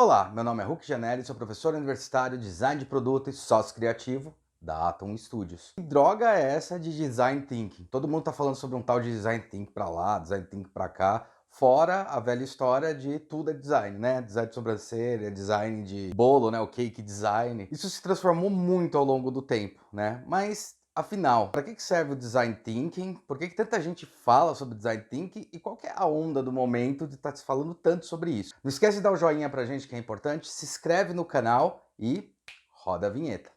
Olá, meu nome é Hugo Janelli, sou professor universitário de Design de Produto e Sócio Criativo da Atom Studios. Que droga é essa de Design Thinking? Todo mundo tá falando sobre um tal de Design Thinking pra lá, Design Thinking pra cá, fora a velha história de tudo é design, né? Design de sobrancelha, design de bolo, né? O cake design. Isso se transformou muito ao longo do tempo, né? Mas afinal, para que serve o Design Thinking? Por que tanta gente fala sobre Design Thinking? E qual que é a onda do momento de estar se falando tanto sobre isso? Não esquece de dar o joinha pra gente que é importante, se inscreve no canal e roda a vinheta.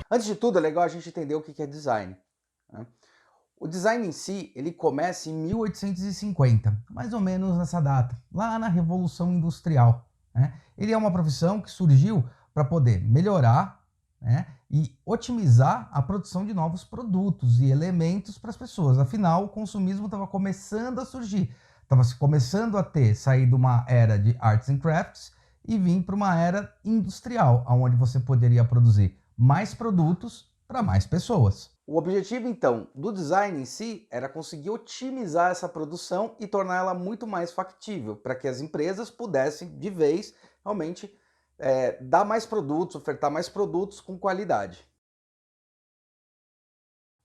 Antes de tudo, é legal a gente entender o que é design, né? O design em si, ele começa em 1850, mais ou menos nessa data, lá na Revolução Industrial, né? Ele é uma profissão que surgiu para poder melhorar, né, e otimizar a produção de novos produtos e elementos para as pessoas. Afinal, o consumismo estava começando a surgir, estava começando a sair de uma era de arts and crafts e vir para uma era industrial, onde você poderia produzir mais produtos para mais pessoas. O objetivo, então, do design em si era conseguir otimizar essa produção e tornar ela muito mais factível, para que as empresas pudessem, de vez, realmente dar mais produtos, ofertar mais produtos com qualidade.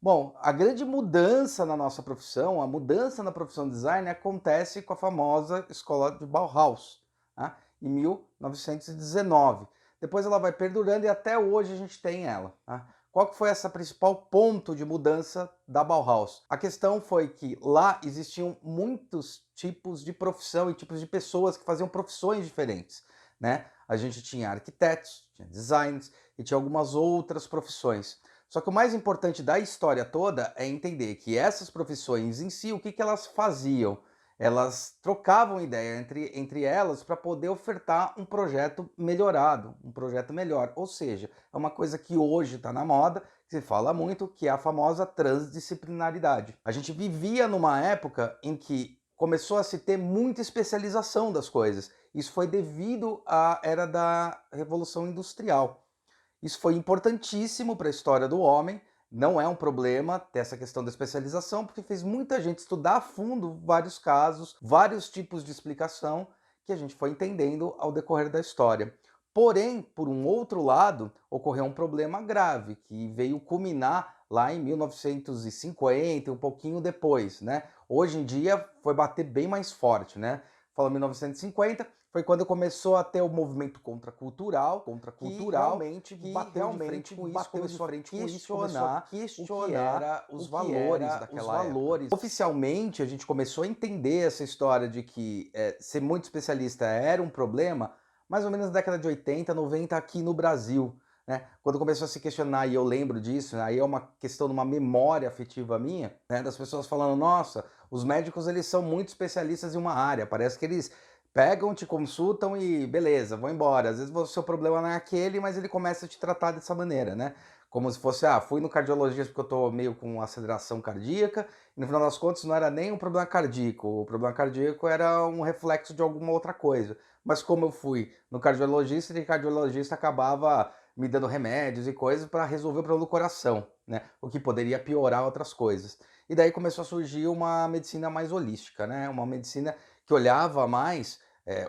Bom, a grande mudança na nossa profissão, a mudança na profissão de design acontece com a famosa escola de Bauhaus, tá? Em 1919. Depois ela vai perdurando e até hoje a gente tem ela, tá? Qual que foi essa principal ponto de mudança da Bauhaus? A questão foi que lá existiam muitos tipos de profissão e tipos de pessoas que faziam profissões diferentes, né? A gente tinha arquitetos, tinha designers e tinha algumas outras profissões. Só que o mais importante da história toda é entender que essas profissões em si, o que elas faziam? Elas trocavam ideia entre elas para poder ofertar um projeto melhorado, um projeto melhor. Ou seja, é uma coisa que hoje está na moda, que se fala muito, que é a famosa transdisciplinaridade. A gente vivia numa época em que começou a se ter muita especialização das coisas. Isso foi devido à era da Revolução Industrial. Isso foi importantíssimo para a história do homem, não é um problema ter essa questão da especialização, porque fez muita gente estudar a fundo vários casos, vários tipos de explicação que a gente foi entendendo ao decorrer da história. Porém, por um outro lado, ocorreu um problema grave, que veio culminar lá em 1950, um pouquinho depois, né? Hoje em dia foi bater bem mais forte, né? Falando 1950, foi quando começou a ter o movimento contracultural, que bateu de frente com isso, começou a questionar o que era os valores daquela época. Oficialmente, a gente começou a entender essa história de que ser muito especialista era um problema, mais ou menos na década de 80, 90 aqui no Brasil, né? Quando começou a se questionar, e eu lembro disso, aí é uma questão de uma memória afetiva minha, né, das pessoas falando, nossa, os médicos eles são muito especialistas em uma área, parece que eles pegam, te consultam e beleza, vão embora. Às vezes o seu problema não é aquele, mas ele começa a te tratar dessa maneira, né? Como se fosse, fui no cardiologista porque eu tô meio com aceleração cardíaca, e no final das contas não era nem um problema cardíaco, o problema cardíaco era um reflexo de alguma outra coisa. Mas como eu fui no cardiologista, e o cardiologista acabava me dando remédios e coisas para resolver o problema do coração, né? O que poderia piorar outras coisas. E daí começou a surgir uma medicina mais holística, né? Uma medicina que olhava mais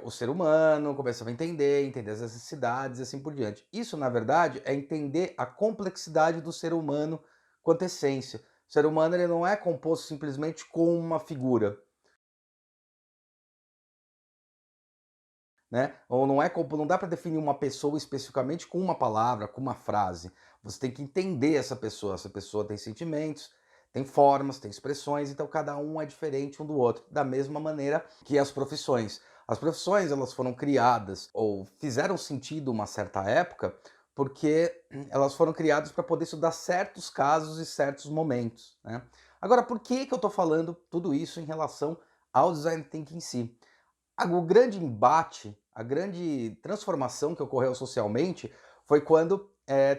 o ser humano, começava a entender as necessidades e assim por diante. Isso, na verdade, é entender a complexidade do ser humano quanto essência. O ser humano ele não é composto simplesmente com uma figura, né? Ou não dá para definir uma pessoa especificamente com uma palavra, com uma frase. Você tem que entender essa pessoa. Essa pessoa tem sentimentos, tem formas, tem expressões, então cada um é diferente um do outro. Da mesma maneira que as profissões. As profissões elas foram criadas ou fizeram sentido uma certa época porque elas foram criadas para poder estudar certos casos e certos momentos, né? Agora, por que eu estou falando tudo isso em relação ao design thinking em si? O grande embate, a grande transformação que ocorreu socialmente foi quando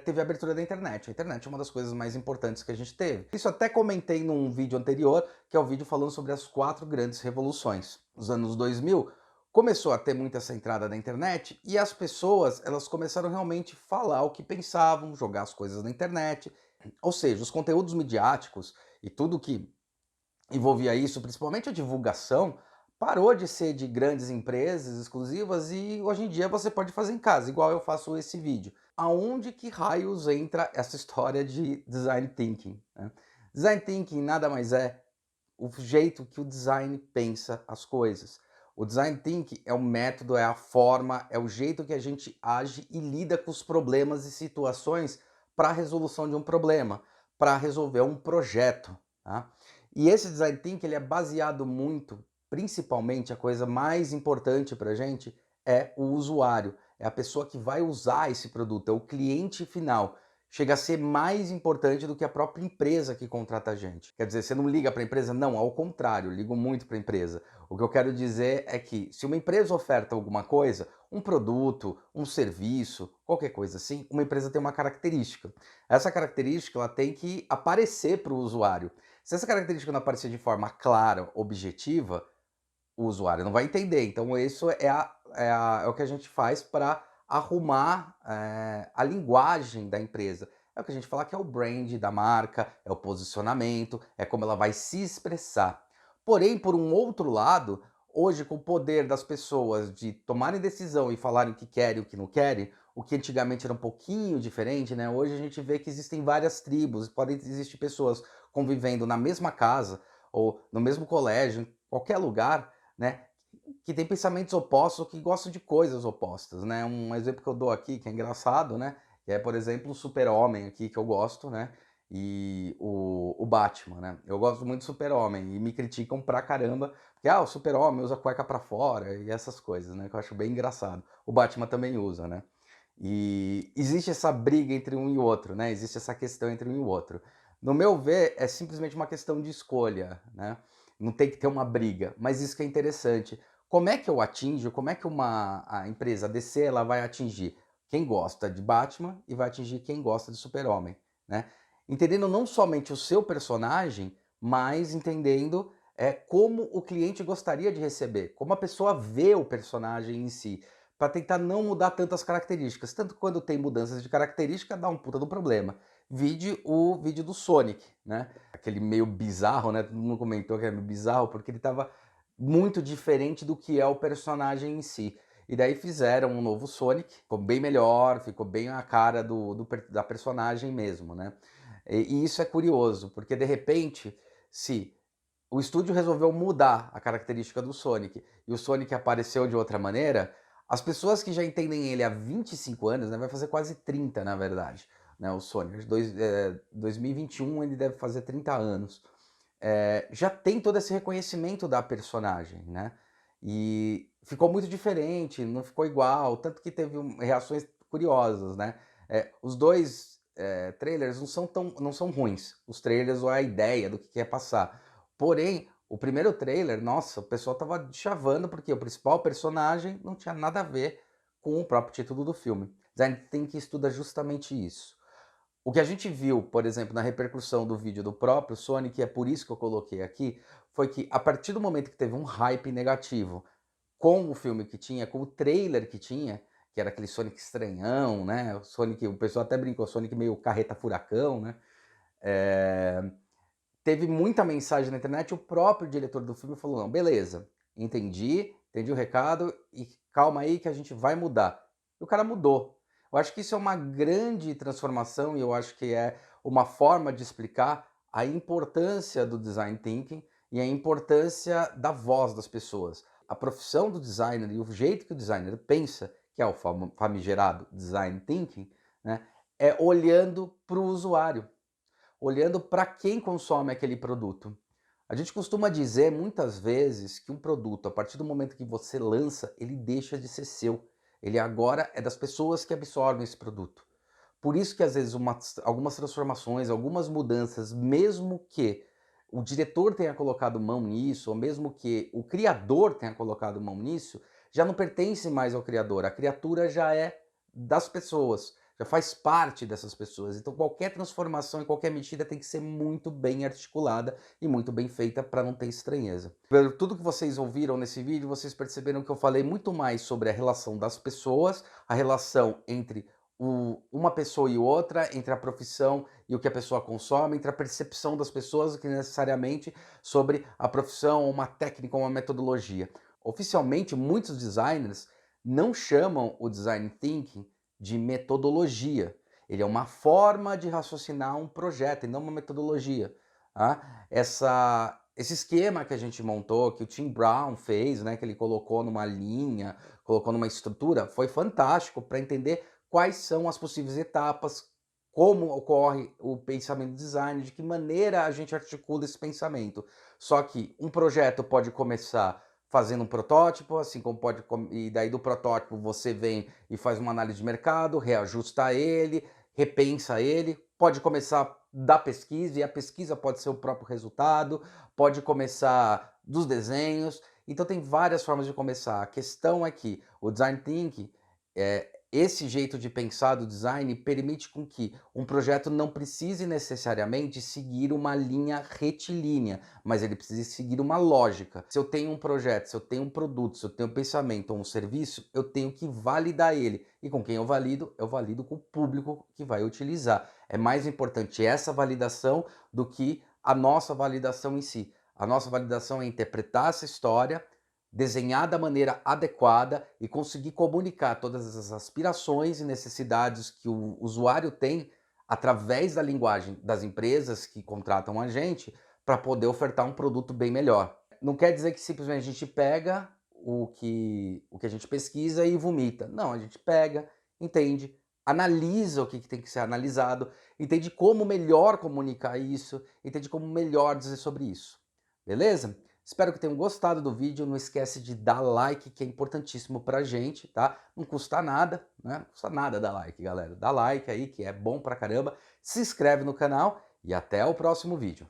teve a abertura da internet. A internet é uma das coisas mais importantes que a gente teve. Isso até comentei num vídeo anterior, que é o vídeo falando sobre as 4 grandes revoluções. Nos anos 2000, começou a ter muita essa entrada da internet e as pessoas elas começaram realmente falar o que pensavam, jogar as coisas na internet. Ou seja, os conteúdos midiáticos e tudo que envolvia isso, principalmente a divulgação, parou de ser de grandes empresas exclusivas e hoje em dia você pode fazer em casa, igual eu faço esse vídeo. Aonde que raios entra essa história de design thinking, né? Design thinking nada mais é o jeito que o design pensa as coisas. O design thinking é o método, é a forma, é o jeito que a gente age e lida com os problemas e situações para a resolução de um problema, para resolver um projeto, tá? E esse design thinking ele é baseado muito, principalmente a coisa mais importante para a gente é o usuário, é a pessoa que vai usar esse produto, é o cliente final. Chega a ser mais importante do que a própria empresa que contrata a gente. Quer dizer, você não liga para a empresa? Não, ao contrário, eu ligo muito para a empresa. O que eu quero dizer é que se uma empresa oferta alguma coisa, um produto, um serviço, qualquer coisa assim, uma empresa tem uma característica. Essa característica ela tem que aparecer para o usuário. Se essa característica não aparecer de forma clara, objetiva, o usuário não vai entender. Então isso é o que a gente faz para arrumar a linguagem da empresa. É o que a gente fala que é o brand da marca, é o posicionamento, é como ela vai se expressar. Porém, por um outro lado, hoje com o poder das pessoas de tomarem decisão e falarem o que querem e o que não querem, o que antigamente era um pouquinho diferente, né? Hoje a gente vê que existem várias tribos, podem existir pessoas convivendo na mesma casa ou no mesmo colégio, em qualquer lugar, né, que tem pensamentos opostos, que gostam de coisas opostas, né? Um exemplo que eu dou aqui, que é engraçado, né, que é, por exemplo, o Super-Homem aqui, que eu gosto, né, e o Batman, né? Eu gosto muito do Super-Homem e me criticam pra caramba, porque, o Super-Homem usa cueca pra fora e essas coisas, né, que eu acho bem engraçado. O Batman também usa, né? E existe essa briga entre um e o outro, né, existe essa questão entre um e o outro. No meu ver, é simplesmente uma questão de escolha, né? Não tem que ter uma briga, mas isso que é interessante. Como é que eu atinjo, como é que a empresa DC ela vai atingir quem gosta de Batman e vai atingir quem gosta de Super-Homem, né? Entendendo não somente o seu personagem, mas entendendo como o cliente gostaria de receber, como a pessoa vê o personagem em si, para tentar não mudar tantas características. Tanto que quando tem mudanças de característica, dá um puta do problema. Vide o vídeo do Sonic, né? Aquele meio bizarro, né? Todo mundo comentou que era meio bizarro, porque ele tava muito diferente do que é o personagem em si. E daí fizeram um novo Sonic, ficou bem melhor, ficou bem a cara da personagem mesmo, né? E isso é curioso, porque de repente, se o estúdio resolveu mudar a característica do Sonic e o Sonic apareceu de outra maneira, as pessoas que já entendem ele há 25 anos, né, vai fazer quase 30 na verdade, né, o Sonic, 2021 ele deve fazer 30 anos, já tem todo esse reconhecimento da personagem, né, e ficou muito diferente, não ficou igual, tanto que teve reações curiosas, né, os dois trailers não são ruins, os trailers ou a ideia do que quer passar. Porém, o primeiro trailer, nossa, o pessoal tava chavando porque o principal personagem não tinha nada a ver com o próprio título do filme. Design Thinking estuda justamente isso. O que a gente viu, por exemplo, na repercussão do vídeo do próprio Sonic, e é por isso que eu coloquei aqui, foi que a partir do momento que teve um hype negativo com o filme que tinha, com o trailer que tinha, que era aquele Sonic estranhão, né? O Sonic, o pessoal até brincou, Sonic meio carreta furacão, né? Teve muita mensagem na internet, o próprio diretor do filme falou, não, beleza, entendi o recado e calma aí que a gente vai mudar. E o cara mudou. Eu acho que isso é uma grande transformação e eu acho que é uma forma de explicar a importância do design thinking e a importância da voz das pessoas. A profissão do designer e o jeito que o designer pensa, que é o famigerado design thinking, né, é olhando para o usuário, olhando para quem consome aquele produto. A gente costuma dizer muitas vezes que um produto, a partir do momento que você lança, ele deixa de ser seu. Ele agora é das pessoas que absorvem esse produto. Por isso que às vezes algumas transformações, algumas mudanças, mesmo que o diretor tenha colocado mão nisso, ou mesmo que o criador tenha colocado mão nisso, já não pertence mais ao criador. A criatura já é das pessoas, já faz parte dessas pessoas. Então qualquer transformação em qualquer medida tem que ser muito bem articulada e muito bem feita para não ter estranheza. Pelo tudo que vocês ouviram nesse vídeo, vocês perceberam que eu falei muito mais sobre a relação das pessoas, a relação entre uma pessoa e outra, entre a profissão e o que a pessoa consome, entre a percepção das pessoas que necessariamente sobre a profissão, uma técnica, uma metodologia. Oficialmente, muitos designers não chamam o design thinking de metodologia. Ele é uma forma de raciocinar um projeto e não uma metodologia. Tá? Esse esquema que a gente montou, que o Tim Brown fez, né, que ele colocou numa linha, colocou numa estrutura, foi fantástico para entender quais são as possíveis etapas, como ocorre o pensamento design, de que maneira a gente articula esse pensamento. Só que um projeto pode começar fazendo um protótipo, assim como pode, e daí do protótipo você vem e faz uma análise de mercado, reajusta ele, repensa ele, pode começar da pesquisa, e a pesquisa pode ser o próprio resultado, pode começar dos desenhos, então tem várias formas de começar. A questão é que o design thinking, esse jeito de pensar do design permite com que um projeto não precise necessariamente seguir uma linha retilínea, mas ele precisa seguir uma lógica. Se eu tenho um projeto, se eu tenho um produto, se eu tenho um pensamento ou um serviço, eu tenho que validar ele. E com quem eu valido? Eu valido com o público que vai utilizar. É mais importante essa validação do que a nossa validação em si. A nossa validação é interpretar essa história, desenhar da maneira adequada e conseguir comunicar todas as aspirações e necessidades que o usuário tem através da linguagem das empresas que contratam a gente para poder ofertar um produto bem melhor. Não quer dizer que simplesmente a gente pega o que a gente pesquisa e vomita. Não, a gente pega, entende, analisa o que tem que ser analisado, entende como melhor comunicar isso, entende como melhor dizer sobre isso. Beleza? Espero que tenham gostado do vídeo. Não esquece de dar like, que é importantíssimo pra gente, tá? Não custa nada, né? Não custa nada dar like, galera. Dá like aí, que é bom pra caramba. Se inscreve no canal e até o próximo vídeo.